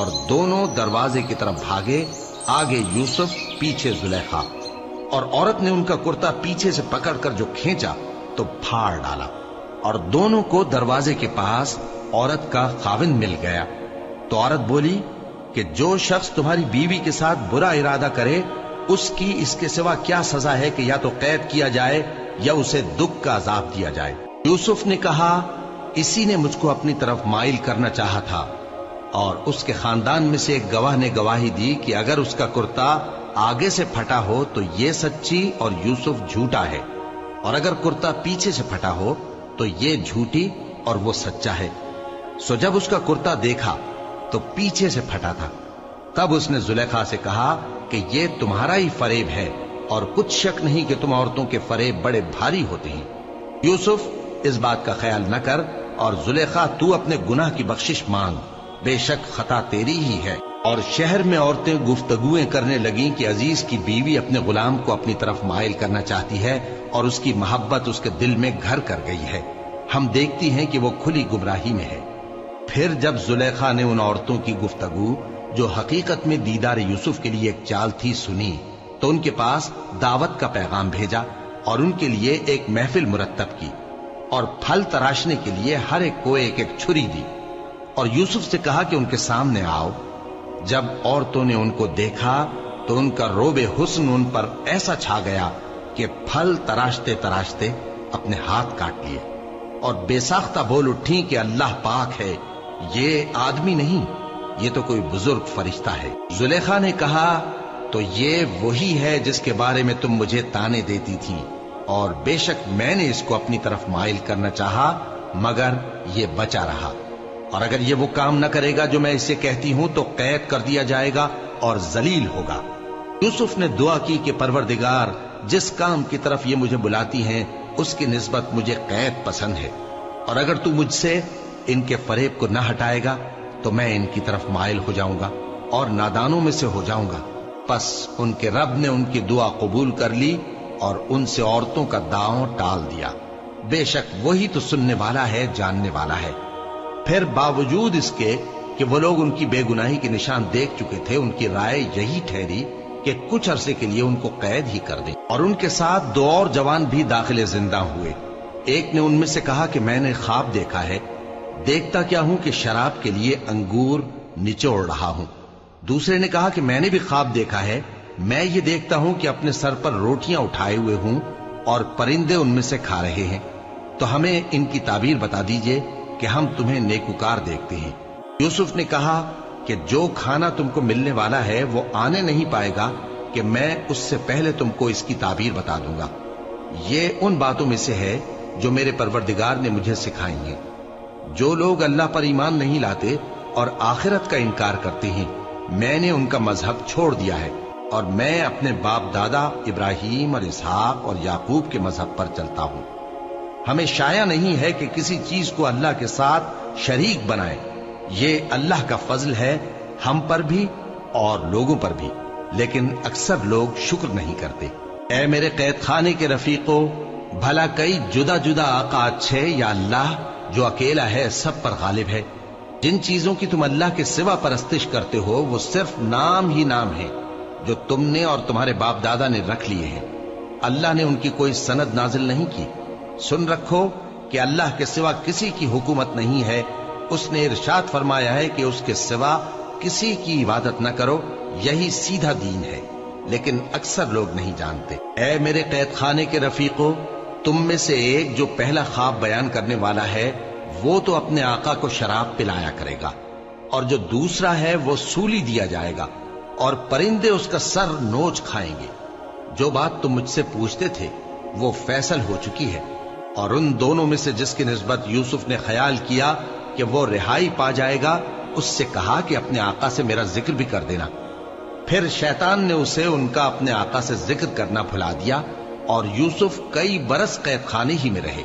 اور دونوں دروازے کی طرف بھاگے، آگے یوسف پیچھے زلیخا، اور عورت نے ان کا کرتا پیچھے سے پکڑ کر جو کھینچا تو پھاڑ ڈالا، اور دونوں کو دروازے کے پاس عورت کا خاوند مل گیا۔ تو عورت بولی کہ جو شخص تمہاری بیوی کے ساتھ برا ارادہ کرے اس کی اس کے سوا کیا سزا ہے کہ یا تو قید کیا جائے یا اسے دکھ کا عذاب دیا جائے۔ یوسف نے کہا اسی نے مجھ کو اپنی طرف مائل کرنا چاہا تھا، اور اس کے خاندان میں سے ایک گواہ نے گواہی دی کہ اگر اس کا کرتا آگے سے پھٹا ہو تو یہ سچی اور یوسف جھوٹا ہے، اور اگر کرتا پیچھے سے پھٹا ہو تو یہ جھوٹی اور وہ سچا ہے۔ سو جب اس کا کرتا دیکھا تو پیچھے سے پھٹا تھا، تب اس نے زلیخا سے کہا کہ یہ تمہارا ہی فریب ہے، اور کچھ شک نہیں کہ تم عورتوں کے فریب بڑے بھاری ہوتے ہیں۔ یوسف اس بات کا خیال نہ کر، اور زلیخا تو اپنے گناہ کی بخشش مانگ، بے شک خطا تیری ہی ہے۔ اور شہر میں عورتیں گفتگویں کرنے لگیں کہ عزیز کی بیوی اپنے غلام کو اپنی طرف مائل کرنا چاہتی ہے اور اس کی محبت اس کے دل میں گھر کر گئی ہے، ہم دیکھتی ہیں کہ وہ کھلی گمراہی میں ہے۔ پھر جب زلیخا نے ان عورتوں کی گفتگو جو حقیقت میں دیدار یوسف کے لیے ایک چال تھی سنی، تو ان کے پاس دعوت کا پیغام بھیجا اور ان کے لیے ایک محفل مرتب کی، اور پھل تراشنے کے لیے ہر ایک کو ایک ایک چھری دی، اور یوسف سے کہا کہ ان کے سامنے آؤ۔ جب عورتوں نے ان کو دیکھا تو ان کا روب حسن ان پر ایسا چھا گیا کہ پھل تراشتے تراشتے اپنے ہاتھ کاٹ لیے، اور بے ساختہ بول اٹھی کہ اللہ پاک ہے، یہ آدمی نہیں، یہ تو کوئی بزرگ فرشتہ ہے۔ زلیخا نے کہا تو یہ وہی ہے جس کے بارے میں تم مجھے تانے دیتی تھی، اور بے شک میں نے اس کو اپنی طرف مائل کرنا چاہا مگر یہ بچا رہا، اور اگر یہ وہ کام نہ کرے گا جو میں اسے کہتی ہوں تو قید کر دیا جائے گا اور ذلیل ہوگا۔ یوسف نے دعا کی کہ پروردگار، جس کام کی طرف یہ مجھے بلاتی ہیں اس کی نسبت مجھے قید پسند ہے، اور اگر تو مجھ سے ان کے فریب کو نہ ہٹائے گا تو میں ان کی طرف مائل ہو جاؤں گا اور نادانوں میں سے ہو جاؤں گا۔ پس ان کے رب نے ان کی دعا قبول کر لی اور ان سے عورتوں کا داؤں ٹال دیا، بے شک وہی تو سننے والا ہے، جاننے والا ہے۔ پھر باوجود اس کے کہ وہ لوگ ان کی بے گناہی کے نشان دیکھ چکے تھے، ان کی رائے یہی ٹھہری کہ کچھ عرصے کے لیے ان کو قید ہی کر دیں، اور ان کے ساتھ دو اور جوان بھی داخل زندہ ہوئے۔ ایک نے ان میں سے کہا کہ میں نے خواب دیکھا ہے، دیکھتا کیا ہوں کہ شراب کے لیے انگور نچوڑ رہا ہوں۔ دوسرے نے کہا کہ میں نے بھی خواب دیکھا ہے، میں یہ دیکھتا ہوں کہ اپنے سر پر روٹیاں اٹھائے ہوئے ہوں اور پرندے ان میں سے کھا رہے ہیں، تو ہمیں ان کی تعبیر بتا دیجئے کہ ہم تمہیں نیکوکار دیکھتے ہیں۔ یوسف نے کہا کہ جو کھانا تم کو ملنے والا ہے وہ آنے نہیں پائے گا کہ میں اس سے پہلے تم کو اس کی تعبیر بتا دوں گا۔ یہ ان باتوں میں سے ہے جو میرے پروردگار نے مجھے سکھائی ہیں۔ جو لوگ اللہ پر ایمان نہیں لاتے اور آخرت کا انکار کرتے ہیں، میں نے ان کا مذہب چھوڑ دیا ہے، اور میں اپنے باپ دادا ابراہیم اور اسحاق اور یعقوب کے مذہب پر چلتا ہوں۔ ہمیں شایع نہیں ہے کہ کسی چیز کو اللہ کے ساتھ شریک بنائے، یہ اللہ کا فضل ہے ہم پر بھی اور لوگوں پر بھی، لیکن اکثر لوگ شکر نہیں کرتے۔ اے میرے قید خانے کے رفیقو، بھلا کئی جدا جدا آقا اچھے یا اللہ جو اکیلا ہے سب پر غالب ہے؟ جن چیزوں کی تم اللہ کے سوا پرستش کرتے ہو وہ صرف نام ہی نام ہے جو تم نے اور تمہارے باپ دادا نے رکھ لیے ہیں، اللہ نے ان کی کوئی سند نازل نہیں کی۔ سن رکھو کہ اللہ کے سوا کسی کی حکومت نہیں ہے، اس نے ارشاد فرمایا ہے کہ اس کے سوا کسی کی عبادت نہ کرو، یہی سیدھا دین ہے، لیکن اکثر لوگ نہیں جانتے۔ اے میرے قید خانے کے رفیقو، تم میں سے ایک جو پہلا خواب بیان کرنے والا ہے وہ تو اپنے آقا کو شراب پلایا کرے گا، اور جو دوسرا ہے وہ سولی دیا جائے گا، اور پرندے اس کا سر نوچ کھائیں گے۔ جو بات تم مجھ سے پوچھتے تھے وہ فیصل ہو چکی ہے، اور ان دونوں میں سے جس کی نسبت یوسف نے خیال کیا کہ وہ رہائی پا جائے گا، اس سے کہا کہ اپنے آقا سے میرا ذکر بھی کر دینا۔ پھر شیطان نے اسے ان کا اپنے آقا سے ذکر کرنا بھلا دیا، اور یوسف کئی برس قید خانے ہی میں رہے۔